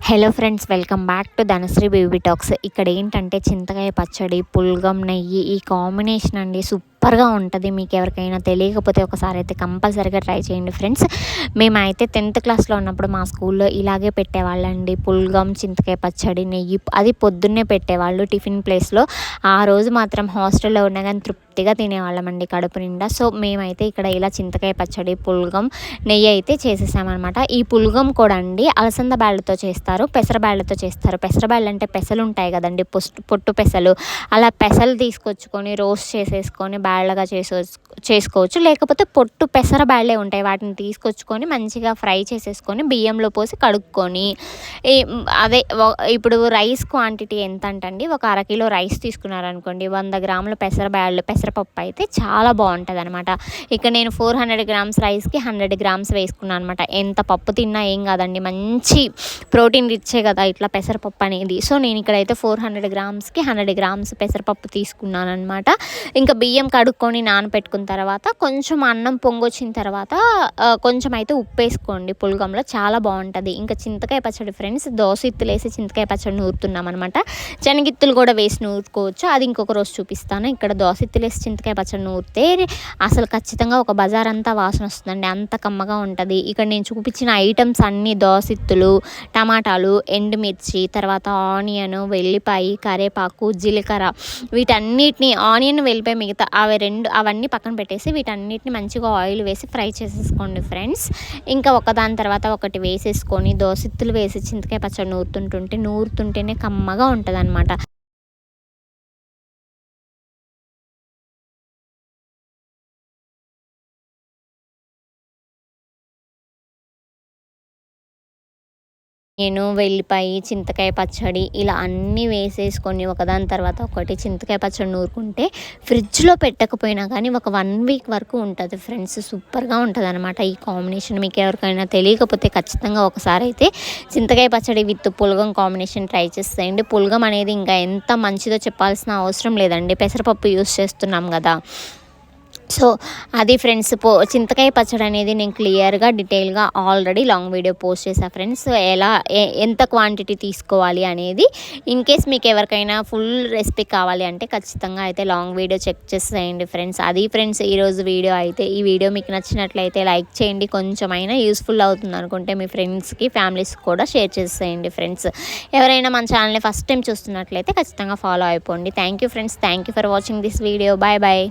Hello friends, welcome back to Dhanashree baby talks. ఇక్కడ ఏంటంటే చింతకాయ పచ్చడి, పులగం, నెయ్యి ఈ కాంబినేషన్ అండి సూపర్గా ఉంటుంది. మీకు ఎవరికైనా తెలియకపోతే ఒకసారి అయితే కంపల్సరీగా ట్రై చేయండి ఫ్రెండ్స్. మేమైతే 10th క్లాస్లో ఉన్నప్పుడు మా స్కూల్లో ఇలాగే పెట్టేవాళ్ళండి. పులగం, చింతకాయ పచ్చడి, నెయ్యి అది పొద్దున్నే పెట్టేవాళ్ళు టిఫిన్ ప్లేస్లో. ఆ రోజు మాత్రం హాస్టల్లో ఉన్నా కానీ తృప్తిగా తినేవాళ్ళమండి కడుపు నిండా. సో మేమైతే ఇక్కడ ఇలా చింతకాయ పచ్చడి, పులగం, నెయ్యి అయితే చేసేసామన్నమాట. ఈ పులగం కూడా అండి అలసంద బ్యాళ్ళతో చేస్తారు, పెసర బ్యాళ్ళతో చేస్తారు. పెసర బ్యాళ్ళు అంటే పెసలు ఉంటాయి కదండి, పొట్టు పెసలు. అలా పెసలు తీసుకొచ్చుకొని రోస్ట్ చేసేసుకొని బ్యాళ్ళగా చేసుకోవచ్చు. లేకపోతే పొట్టు పెసర బ్యాళ్ళే ఉంటాయి, వాటిని తీసుకొచ్చుకొని మంచిగా ఫ్రై చేసేసుకొని బియ్యంలో పోసి కడుక్కొని అదే ఇప్పుడు రైస్ క్వాంటిటీ ఎంత అంటండి, ఒక అరకిలో రైస్ తీసుకున్నారనుకోండి, 100 గ్రాముల పెసరపప్పు అయితే చాలా బాగుంటుంది అనమాట. ఇక నేను 400 గ్రామ్స్ రైస్కి 100 గ్రామ్స్ వేసుకున్నాను అనమాట. ఎంత పప్పు తిన్నా ఏం కాదండి, మంచి ప్రోటీన్ రిచ్చే కదా ఇట్లా పెసరపప్పు అనేది. సో నేను ఇక్కడైతే 400 గ్రామ్స్కి 100 గ్రామ్స్ పెసరపప్పు తీసుకున్నాను అనమాట. ఇంకా బియ్యం కడుక్కొని నానబెట్టుకున్న తర్వాత కొంచెం అన్నం పొంగొచ్చిన తర్వాత కొంచెం అయితే ఉప్పు వేసుకోండి, పులగంలో చాలా బాగుంటుంది. ఇంకా చింతకాయ పచ్చడి ఫ్రెండ్స్, దోసెత్తులు వేసి చింతకాయ పచ్చడి నూరుతున్నాం అనమాట. శనగిత్తులు కూడా వేసి నూరుకోవచ్చు, అది ఇంకొక రోజు చూపిస్తాను. ఇక్కడ దోసెత్తులు వేసి చింతకాయ పచ్చడి నూరితే అసలు ఖచ్చితంగా ఒక బజార్ అంతా వాసన వస్తుందండి, అంత కమ్మగా ఉంటుంది. ఇక్కడ నేను చూపించిన ఐటమ్స్ అన్నీ దోసెత్తులు, టమాటాలు, ఎండుమిర్చి, తర్వాత ఆనియన్, వెల్లిపాయ, కరివేపాకు, జీలకర్ర, వీటన్నిటిని ఆనియన్, వెల్లిపాయ మిగతా అవన్నీ పక్కన పెట్టేసి వీటన్నిటిని మంచిగా ఆయిల్ వేసి ఫ్రై చేసేసుకోండి ఫ్రెండ్స్. ఇంకా ఒకదాని తర్వాత ఒకటి వేసేసుకొని దోసెత్తులు వేసి చింతకాయ పచ్చడి నూరుతుంటేనే కమ్మగా ఉంటుంది అనమాట. నేను వెల్లిపాయ, చింతకాయ పచ్చడి ఇలా అన్నీ వేసేసుకొని ఒకదాని తర్వాత ఒకటి చింతకాయ పచ్చడి నూరుకుంటే ఫ్రిడ్జ్లో పెట్టకపోయినా కానీ ఒక 1 వీక్ వరకు ఉంటుంది ఫ్రెండ్స్. సూపర్గా ఉంటుంది అనమాట ఈ కాంబినేషన్. మీకు ఎవరికైనా తెలియకపోతే ఖచ్చితంగా ఒకసారి అయితే చింతకాయ పచ్చడి విత్ పులగం కాంబినేషన్ ట్రై చేసేయండి. పులగం అనేది ఇంకా ఎంత మంచిదో చెప్పాల్సిన అవసరం లేదండి, పెసరపప్పు యూస్ చేస్తున్నాం కదా. సో అది ఫ్రెండ్స్, చింతకాయ పచ్చడి అనేది నేను క్లియర్గా డీటెయిల్గా ఆల్రెడీ లాంగ్ వీడియో పోస్ట్ చేశాను ఫ్రెండ్స్. ఎంత క్వాంటిటీ తీసుకోవాలి అనేది. ఇన్ కేస్ మీకు ఎవరికైనా ఫుల్ రెసిపీ కావాలి అంటే ఖచ్చితంగా అయితే లాంగ్ వీడియో చెక్ చేసేయండి ఫ్రెండ్స్. అది ఫ్రెండ్స్ ఈరోజు వీడియో అయితే. ఈ వీడియో మీకు నచ్చినట్లయితే లైక్ చేయండి, కొంచెమైనా యూస్ఫుల్ అవుతుంది అనుకుంటే మీ ఫ్రెండ్స్కి, ఫ్యామిలీస్కి కూడా షేర్ చేసేయండి ఫ్రెండ్స్. ఎవరైనా మన ఛానల్ని ఫస్ట్ టైం చూస్తున్నట్లయితే ఖచ్చితంగా ఫాలో అయిపోండి. Thank you friends, thank you for watching this video. Bye bye.